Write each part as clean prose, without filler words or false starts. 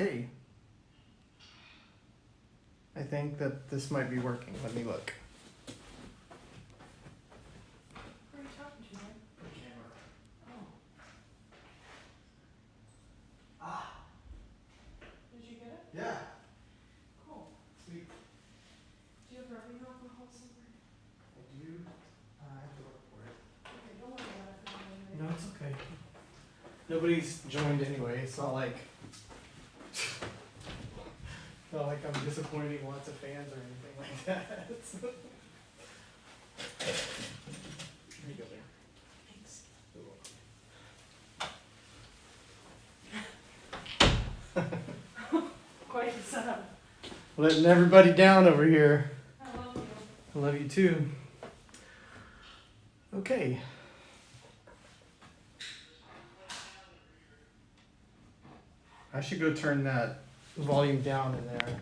Okay. I think that this might be working. Let me look. Who are you talking to, man? The camera. Oh. Ah, Did you get it? yeah. Cool. Sweet. Do you have rubbing alcohol somewhere? I do. I have to look for it. Okay, don't worry about it for a minute. No, it's okay. Nobody's joined anyway. It's not like I'm disappointing lots of fans or anything like that. Here you go there. Thanks. Quite a setup. Letting everybody down over here. I love you. I love you too. Okay. I should go turn that volume down in there.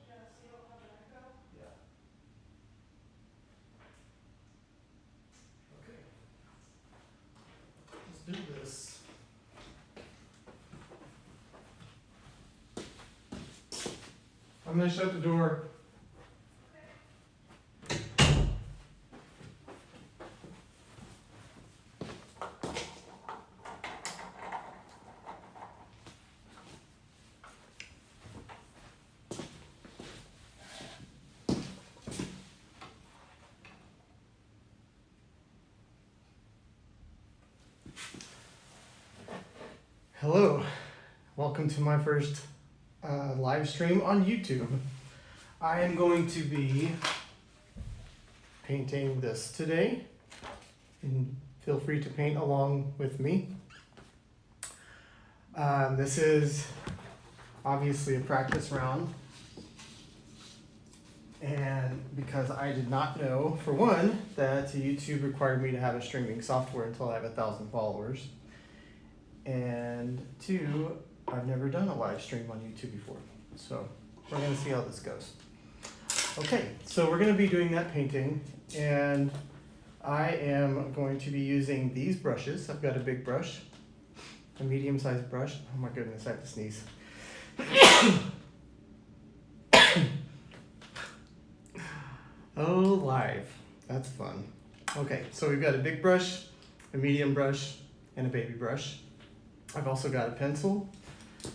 Yeah. Okay. Let's do this. I'm gonna shut the door. Hello, welcome to my first live stream on YouTube. I am going to be painting this today, and feel free to paint along with me. This is obviously a practice round, and because I did not know, for one, that YouTube required me to have a streaming software until I have 1,000 followers. And two, I've never done a live stream on YouTube before. So we're gonna see how this goes. Okay, so we're gonna be doing that painting, and I am going to be using these brushes. I've got a big brush, a medium-sized brush. Oh my goodness, I have to sneeze. Oh, live, that's fun. Okay, so we've got a big brush, a medium brush, and a baby brush. I've also got a pencil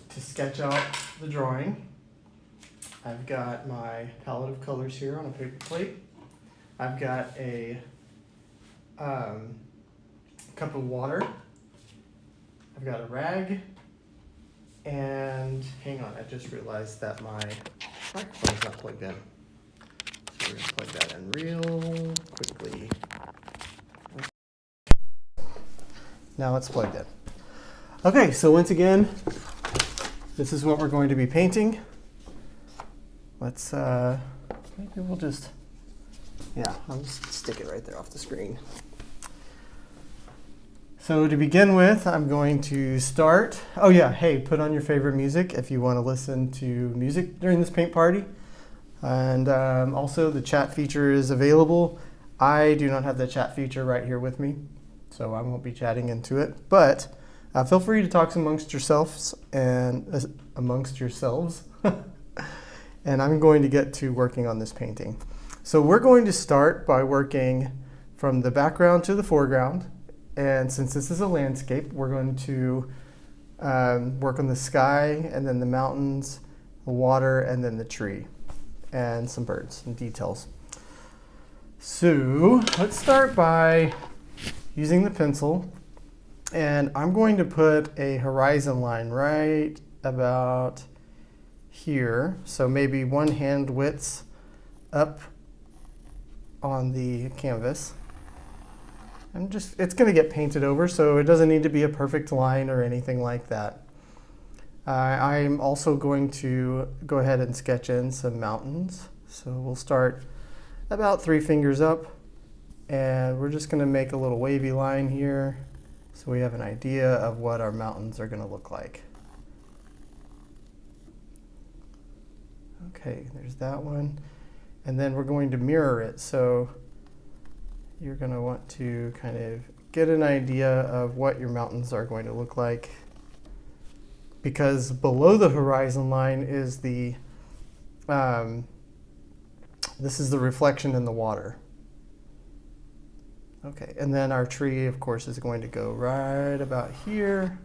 to sketch out the drawing. I've got my palette of colors here on a paper plate. I've got a cup of water. I've got a rag. And hang on, I just realized that my microphone's not plugged in. So we're gonna plug that in real quickly. Now it's plugged in. Okay, so once again, this is what we're going to be painting. Let's, maybe we'll just, yeah, I'll just stick it right there off the screen. So to begin with, I'm going to start, oh yeah, hey, put on your favorite music if you want to listen to music during this paint party. And also the chat feature is available. I do not have the chat feature right here with me, so I won't be chatting into it, but feel free to talk amongst yourselves and and I'm going to get to working on this painting. So we're going to start by working from the background to the foreground. And since this is a landscape, we're going to work on the sky and then the mountains, the water, and then the tree, and some birds and details. So let's start by using the pencil. And I'm going to put a horizon line right about here. So maybe one hand width up on the canvas. And just, it's going to get painted over, so it doesn't need to be a perfect line or anything like that. I'm also going to go ahead and sketch in some mountains. So we'll start about 3 fingers up, and we're just going to make a little wavy line here so we have an idea of what our mountains are going to look like. Okay, there's that one. And then we're going to mirror it. So you're going to want to kind of get an idea of what your mountains are going to look like, because below the horizon line is the this is the reflection in the water. Okay, and then our tree, of course, is going to go right about here.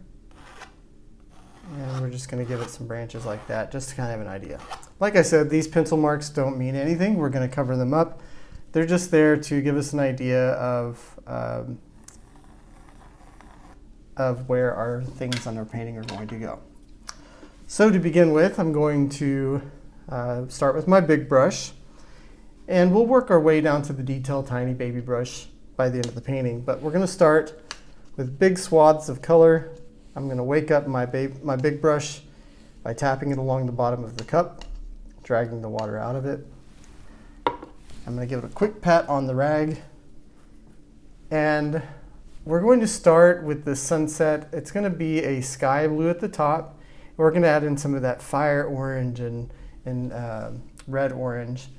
And we're just going to give it some branches like that, just to kind of have an idea. Like I said, these pencil marks don't mean anything. We're going to cover them up. They're just there to give us an idea of where our things on our painting are going to go. So to begin with, I'm going to start with my big brush. And we'll work our way down to the detailed tiny baby brush by the end of the painting. But we're going to start with big swaths of color. I'm going to wake up my big brush by tapping it along the bottom of the cup, dragging the water out of it. I'm going to give it a quick pat on the rag. And we're going to start with the sunset. It's going to be a sky blue at the top. We're going to add in some of that fire orange and red orange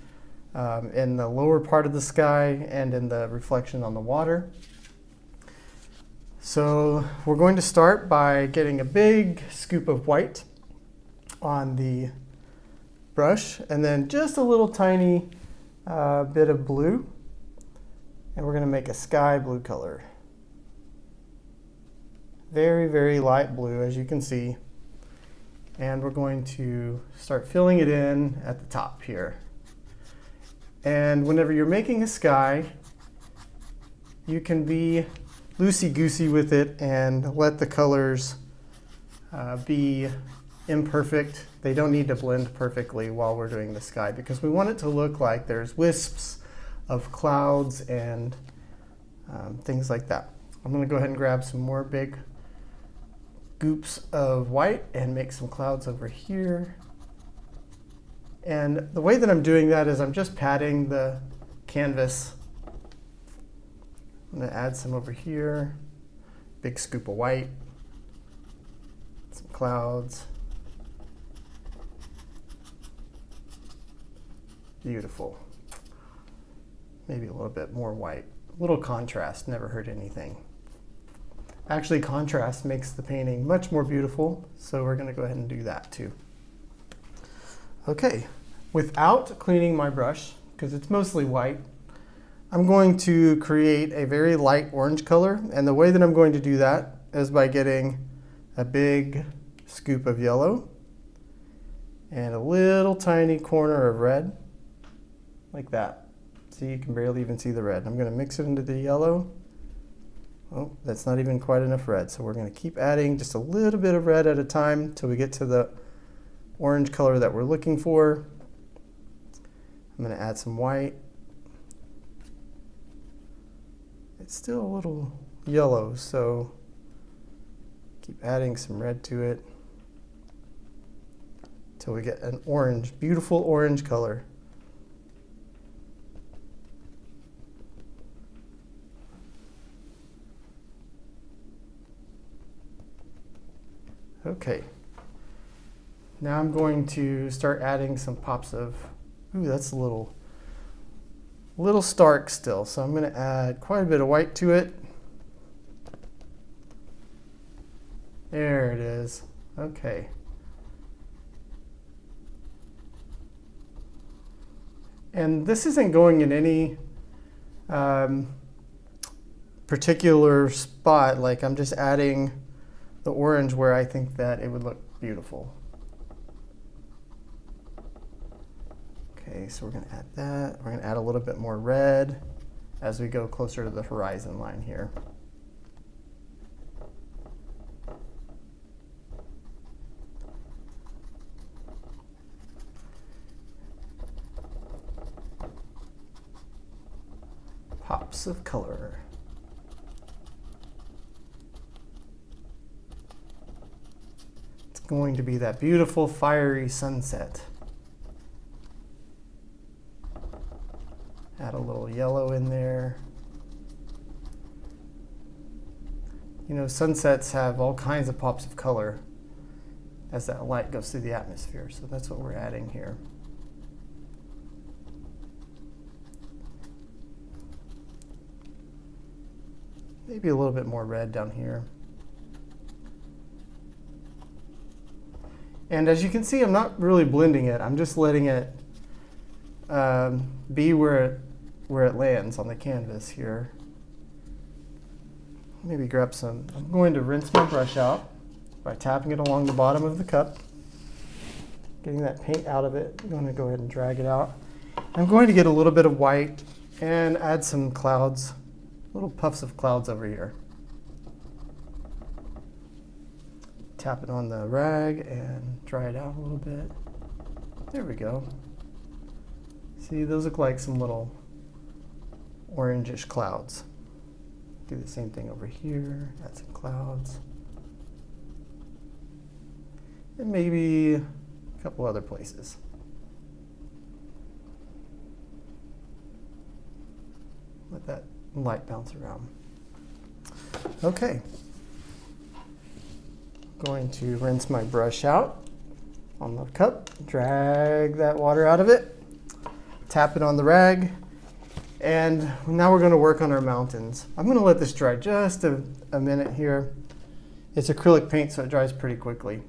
in the lower part of the sky and in the reflection on the water. So we're going to start by getting a big scoop of white on the brush, and then just a little tiny bit of blue, and we're going to make a sky blue color. Very, very light blue, as you can see. And we're going to start filling it in at the top here. And whenever you're making a sky, you can be loosey-goosey with it and let the colors be imperfect. They don't need to blend perfectly while we're doing the sky, because we want it to look like there's wisps of clouds and things like that. I'm going to go ahead and grab some more big goops of white and make some clouds over here. And the way that I'm doing that is I'm just patting the canvas. I'm going to add some over here, big scoop of white, some clouds. Beautiful. Maybe a little bit more white. A little contrast never hurt anything. Actually, contrast makes the painting much more beautiful, so we're going to go ahead and do that too. Okay, without cleaning my brush, because it's mostly white, I'm going to create a very light orange color, and the way that I'm going to do that is by getting a big scoop of yellow and a little tiny corner of red, like that. See, you can barely even see the red. I'm going to mix it into the yellow. Oh, that's not even quite enough red, so we're going to keep adding just a little bit of red at a time until we get to the orange color that we're looking for. I'm going to add some white. It's still a little yellow, so keep adding some red to it until we get an orange, beautiful orange color. Okay. Now I'm going to start adding some pops of, ooh, that's a little stark still. So I'm going to add quite a bit of white to it. There it is. Okay. And this isn't going in any particular spot. Like, I'm just adding the orange where I think that it would look beautiful. Okay, so we're going to add that. We're going to add a little bit more red as we go closer to the horizon line here. Pops of color. It's going to be that beautiful fiery sunset. Add a little yellow in there. You know, sunsets have all kinds of pops of color as that light goes through the atmosphere. So that's what we're adding here. maybe a little bit more red down here. And as you can see, I'm not really blending it. I'm just letting it be where it lands on the canvas here. Maybe grab some. I'm going to rinse my brush out by tapping it along the bottom of the cup, getting that paint out of it. I'm going to go ahead and drag it out. I'm going to get a little bit of white and add some clouds, little puffs of clouds over here. Tap it on the rag and dry it out a little bit. There we go. See, those look like some little orangish clouds. Do the same thing over here, add some clouds. And maybe a couple other places. Let that light bounce around. Okay. Going to rinse my brush out on the cup, drag that water out of it, tap it on the rag, and now we're going to work on our mountains. I'm going to let this dry just a minute here. It's acrylic paint, so it dries pretty quickly.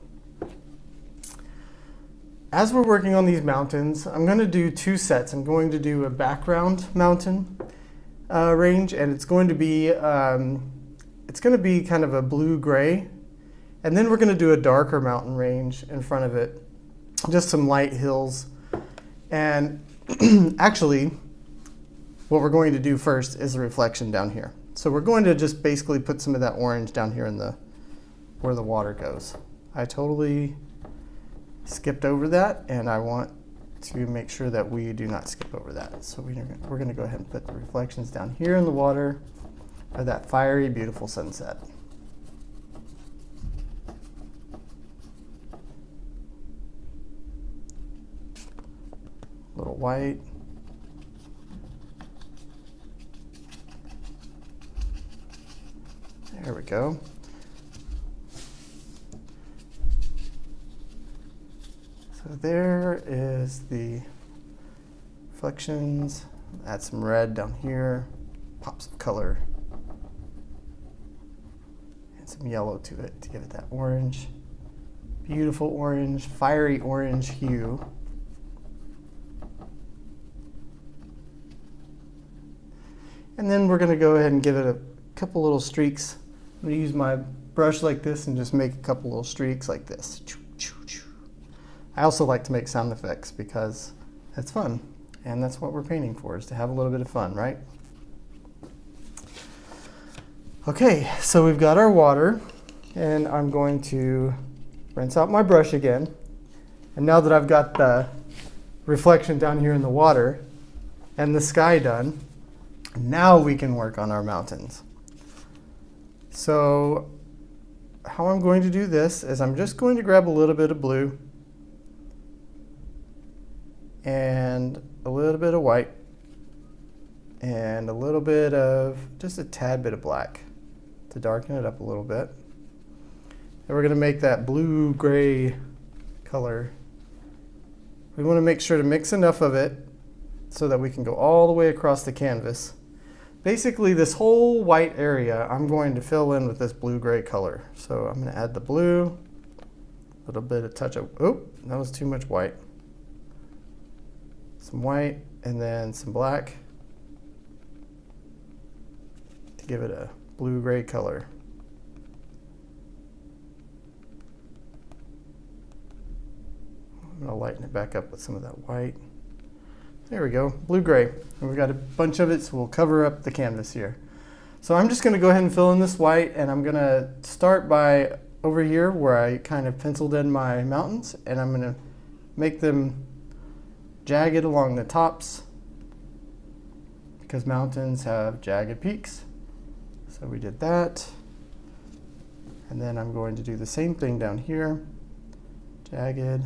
As we're working on these mountains, I'm going to do two sets. I'm going to do a background mountain range, and it's going to be kind of a blue-gray. And then we're going to do a darker mountain range in front of it, just some light hills. And actually, what we're going to do first is a reflection down here. So we're going to just basically put some of that orange down here in where the water goes. I totally skipped over that, and I want to make sure that we do not skip over that. So we're going to go ahead and put the reflections down here in the water of that fiery, beautiful sunset. A little white. There we go. So there is the reflections. Add some red down here, pops of color, and some yellow to it to give it that orange. Beautiful orange, fiery orange hue. And then we're going to go ahead and give it a couple little streaks. I'm going to use my brush like this and just make a couple little streaks like this. I also like to make sound effects because it's fun, and that's what we're painting for, is to have a little bit of fun, right? Okay, so we've got our water, and I'm going to rinse out my brush again. And now that I've got the reflection down here in the water and the sky done, now we can work on our mountains. So how I'm going to do this is I'm just going to grab a little bit of blue and a little bit of white and a little bit of, just a tad bit of black to darken it up a little bit. And we're going to make that blue-gray color. We want to make sure to mix enough of it so that we can go all the way across the canvas. Basically, this whole white area I'm going to fill in with this blue-gray color. So I'm going to add the blue, a little bit of touch of, oh, that was too much white. Some white and then some black to give it a blue-gray color. I'm going to lighten it back up with some of that white. There we go, blue-gray. And we've got a bunch of it, so we'll cover up the canvas here. So I'm just going to go ahead and fill in this white, and I'm going to start by over here where I kind of penciled in my mountains, and I'm going to make them jagged along the tops because mountains have jagged peaks. So we did that. And then I'm going to do the same thing down here, jagged.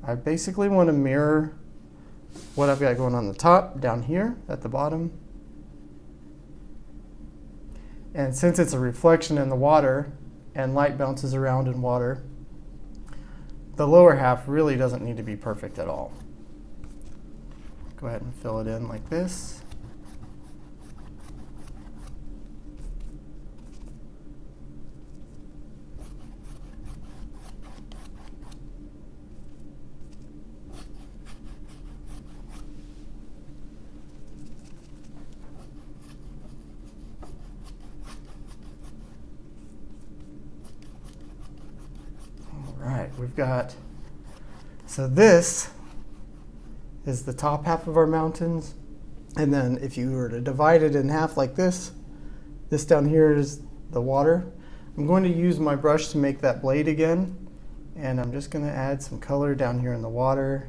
I basically want to mirror what I've got going on the top down here at the bottom. And since it's a reflection in the water and light bounces around in water, the lower half really doesn't need to be perfect at all. Go ahead and fill it in like this. we've got, so this is the top half of our mountains. And then if you were to divide it in half like this down here is the water. I'm going to use my brush to make that blade again. And I'm just going to add some color down here in the water.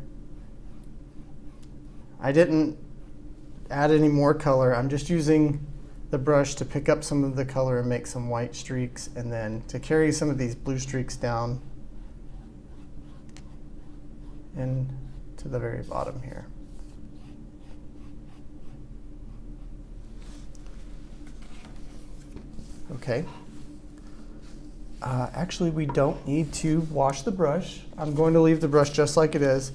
I didn't add any more color. I'm just using the brush to pick up some of the color and make some white streaks, and then to carry some of these blue streaks down and to the very bottom here. Okay. Actually, we don't need to wash the brush. I'm going to leave the brush just like it is.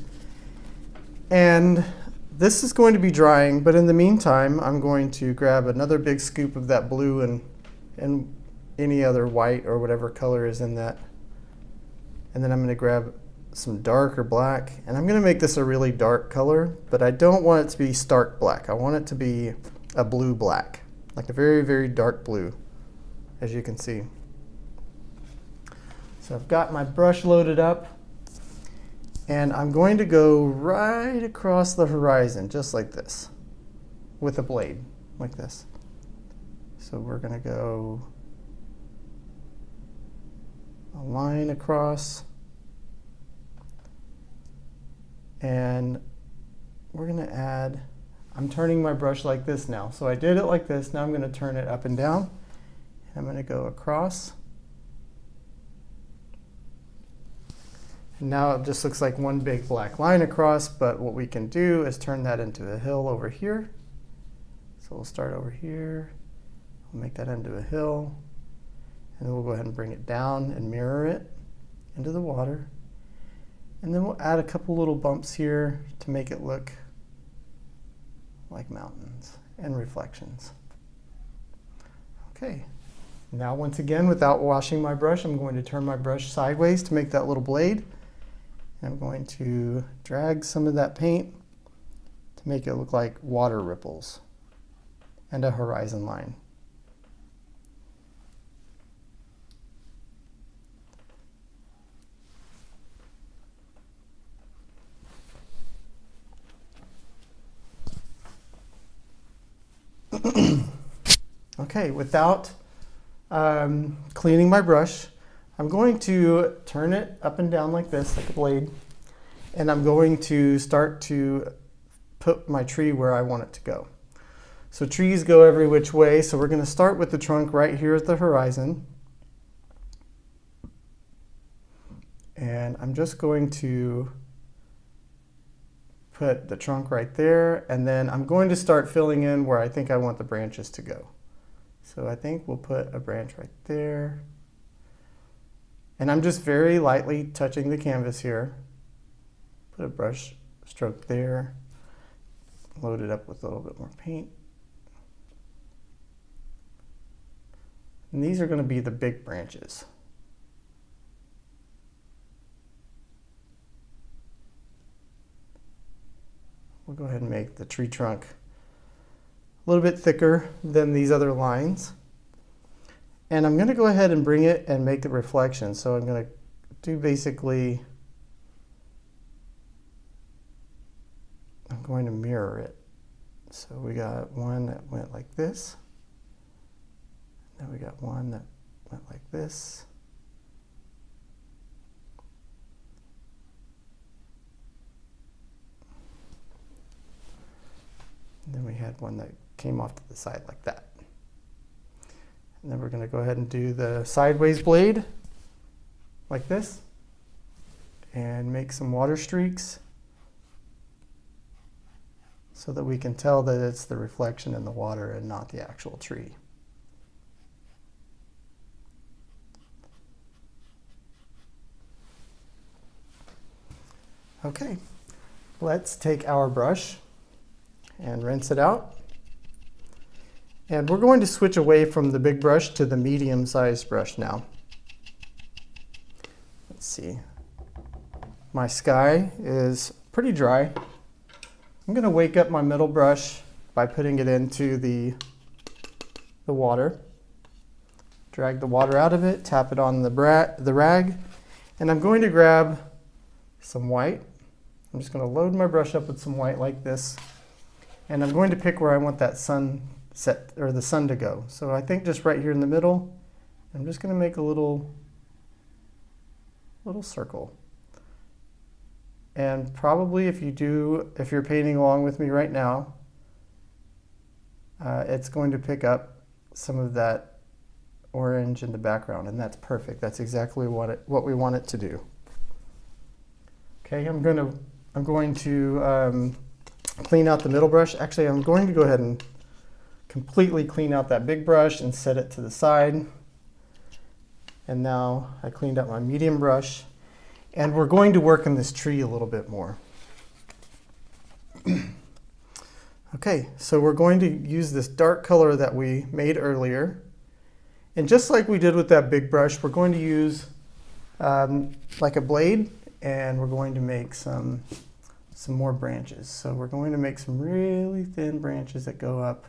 And this is going to be drying, but in the meantime, I'm going to grab another big scoop of that blue and any other white or whatever color is in that. And then I'm going to grab some darker black, and I'm going to make this a really dark color, but I don't want it to be stark black. I want it to be a blue black, like a very, very dark blue, as you can see. So I've got my brush loaded up, and I'm going to go right across the horizon, just like this, with a blade, like this. So we're going to go a line across, and we're going to add, I'm turning my brush like this now. So I did it like this, now I'm going to turn it up and down, and I'm going to go across. Now it just looks like one big black line across, but what we can do is turn that into a hill over here. So we'll start over here, we'll make that into a hill, and then we'll go ahead and bring it down and mirror it into the water. And then we'll add a couple little bumps here to make it look like mountains and reflections. Okay, now once again, without washing my brush, I'm going to turn my brush sideways to make that little blade. I'm going to drag some of that paint to make it look like water ripples and a horizon line. Okay, without cleaning my brush, I'm going to turn it up and down like this, like a blade, and I'm going to start to put my tree where I want it to go. So trees go every which way, so we're going to start with the trunk right here at the horizon. And I'm just going to put the trunk right there, and then I'm going to start filling in where I think I want the branches to go. So I think we'll put a branch right there. And I'm just very lightly touching the canvas here. Put a brush stroke there. Load it up with a little bit more paint. And these are going to be the big branches. We'll go ahead and make the tree trunk a little bit thicker than these other lines. And I'm going to go ahead and bring it and make the reflection. So I'm going to do basically, I'm going to mirror it. So we got one that went like this. Then we got one that went like this. And then we had one that came off to the side like that. And then we're going to go ahead and do the sideways blade like this and make some water streaks so that we can tell that it's the reflection in the water and not the actual tree. Okay, let's take our brush and rinse it out. And we're going to switch away from the big brush to the medium-sized brush now. Let's see. My sky is pretty dry. I'm going to wake up my middle brush by putting it into the water. Drag the water out of it, tap it on the rag, And I'm going to grab some white. I'm just going to load my brush up with some white like this. And I'm going to pick where I want that sunset or the sun to go. So I think just right here in the middle, I'm just going to make a little circle. And probably if you're painting along with me right now, it's going to pick up some of that orange in the background, and that's perfect. That's exactly what we want it to do. Okay, I'm going to clean out the middle brush. Actually, I'm going to go ahead and completely clean out that big brush and set it to the side. And now I cleaned up my medium brush, and we're going to work on this tree a little bit more. Okay, so we're going to use this dark color that we made earlier. And just like we did with that big brush, we're going to use like a blade, and we're going to make some more branches. So we're going to make some really thin branches that go up.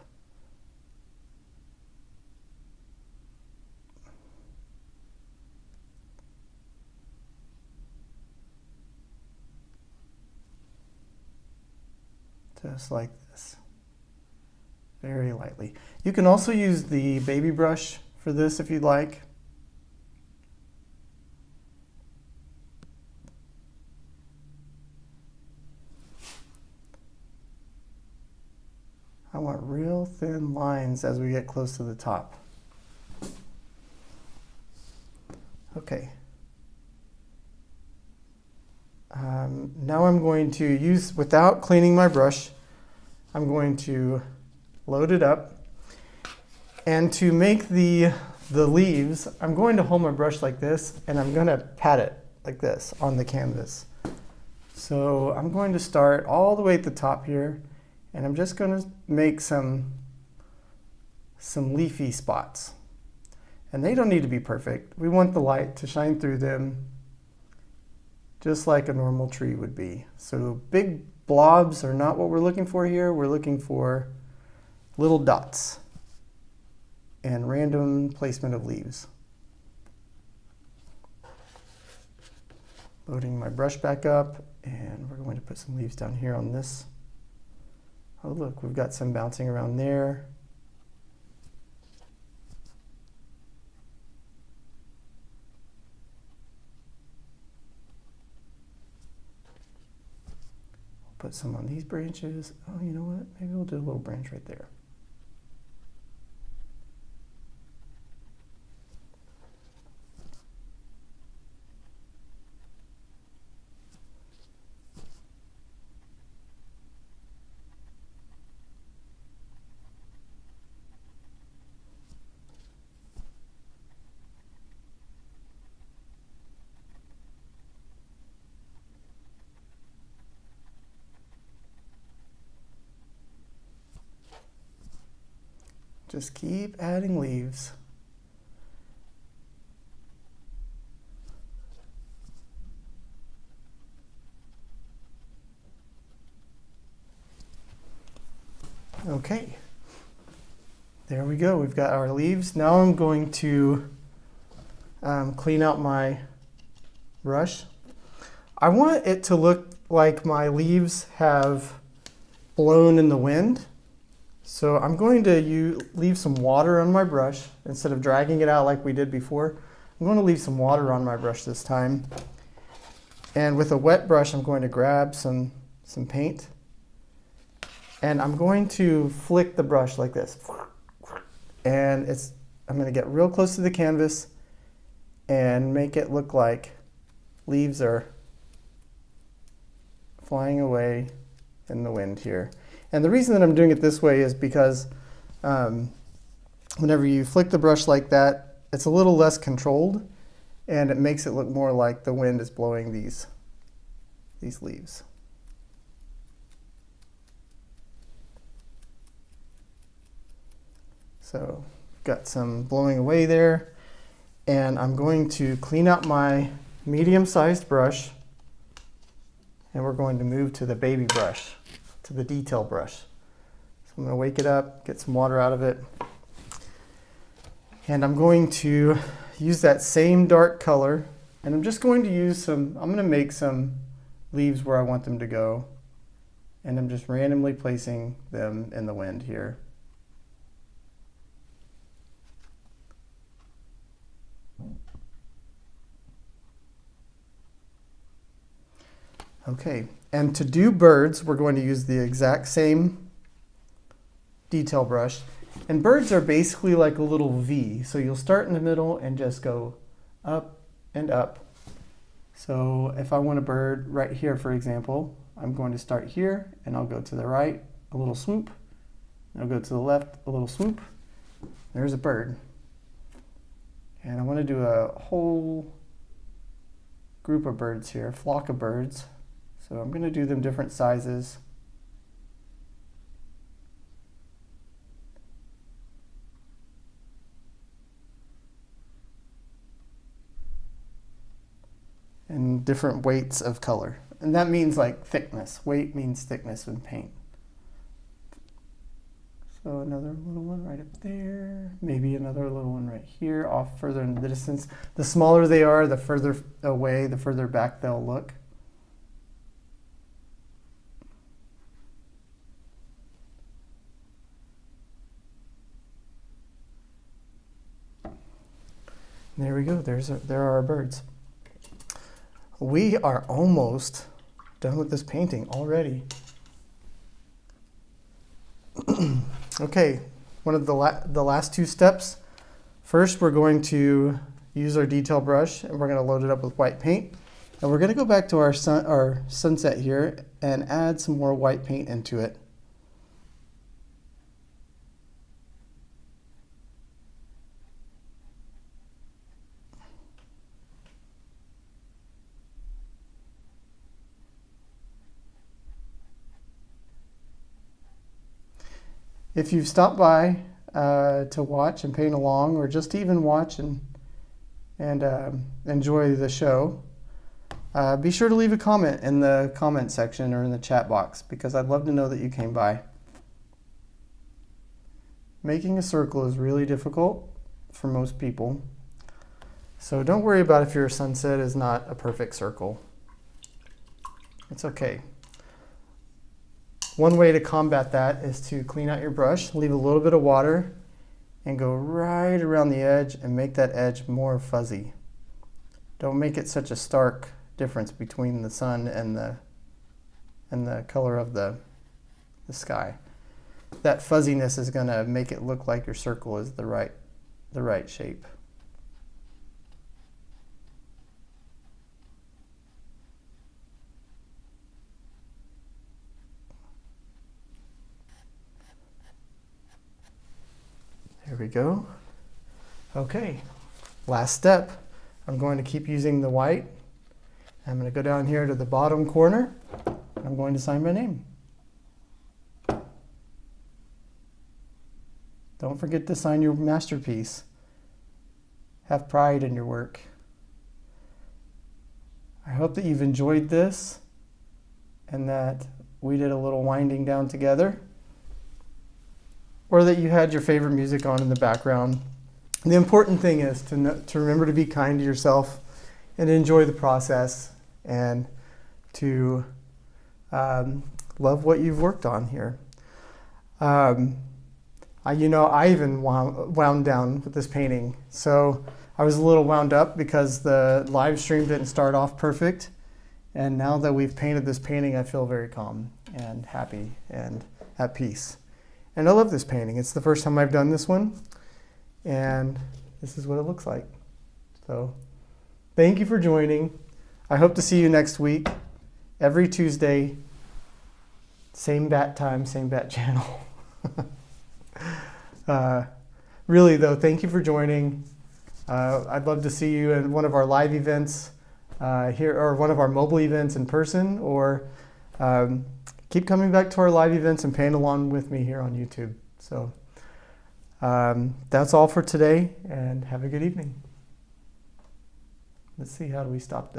Just like this, very lightly. You can also use the baby brush for this if you'd like. I want real thin lines as we get close to the top. Okay. Now I'm going to use, without cleaning my brush, I'm going to load it up. And to make the leaves, I'm going to hold my brush like this, and I'm going to pat it like this on the canvas. So I'm going to start all the way at the top here, and I'm just going to make some leafy spots. And they don't need to be perfect. We want the light to shine through them just like a normal tree would be. So big blobs are not what we're looking for here. We're looking for little dots and random placement of leaves. Loading my brush back up, and we're going to put some leaves down here on this. Oh look, we've got some bouncing around there. Put some on these branches. Oh, you know what? Maybe we'll do a little branch right there. Just keep adding leaves. Okay, there we go. We've got our leaves. Now I'm going to clean out my brush. I want it to look like my leaves have blown in the wind. So I'm going to leave some water on my brush instead of dragging it out like we did before. I'm going to leave some water on my brush this time. And with a wet brush, I'm going to grab some paint. And I'm going to flick the brush like this. And I'm going to get real close to the canvas and make it look like leaves are flying away in the wind here. And the reason that I'm doing it this way is because whenever you flick the brush like that, it's a little less controlled, and it makes it look more like the wind is blowing these leaves. So got some blowing away there, and I'm going to clean out my medium-sized brush, and we're going to move to the baby brush, to the detail brush. So I'm going to wake it up, get some water out of it, and I'm going to use that same dark color And I'm just going to use I'm going to make some leaves where I want them to go. And I'm just randomly placing them in the wind here. Okay, and to do birds, we're going to use the exact same detail brush. And birds are basically like a little V. So you'll start in the middle and just go up and up. So if I want a bird right here, for example, I'm going to start here and I'll go to the right, a little swoop. I'll go to the left, a little swoop. There's a bird. And I want to do a whole group of birds here, a flock of birds. So I'm going to do them different sizes. And different weights of color. And that means like thickness. Weight means thickness in paint. So another little one right up there. Maybe another little one right here, off further in the distance. The smaller they are, the further away, the further back they'll look. There we go. There are our birds. We are almost done with this painting already. Okay, one of the last two steps. First, we're going to use our detail brush and we're going to load it up with white paint. And we're going to go back to our sunset here and add some more white paint into it. If you've stopped by to watch and paint along, or just to even watch and enjoy the show, be sure to leave a comment in the comment section or in the chat box, because I'd love to know that you came by. Making a circle is really difficult for most people, so don't worry about if your sunset is not a perfect circle. It's okay. One way to combat that is to clean out your brush, leave a little bit of water, and go right around the edge and make that edge more fuzzy. Don't make it such a stark difference between the sun and the color of the sky. That fuzziness is going to make it look like your circle is the right shape. There we go. Okay, last step. I'm going to keep using the white. I'm going to go down here to the bottom corner. I'm going to sign my name. Don't forget to sign your masterpiece. Have pride in your work. I hope that you've enjoyed this and that we did a little winding down together, or that you had your favorite music on in the background. The important thing is to remember to be kind to yourself and enjoy the process, and to love what you've worked on here. I even wound down with this painting. So I was a little wound up because the live stream didn't start off perfect. And now that we've painted this painting, I feel very calm and happy and at peace. And I love this painting. It's the first time I've done this one, and this is what it looks like. So thank you for joining. I hope to see you next week, every Tuesday, same bat time, same bat channel. Really though, thank you for joining. I'd love to see you in one of our live events here, or one of our mobile events in person, or keep coming back to our live events and paint along with me here on YouTube. So that's all for today, and have a good evening. Let's see, how do we stop this?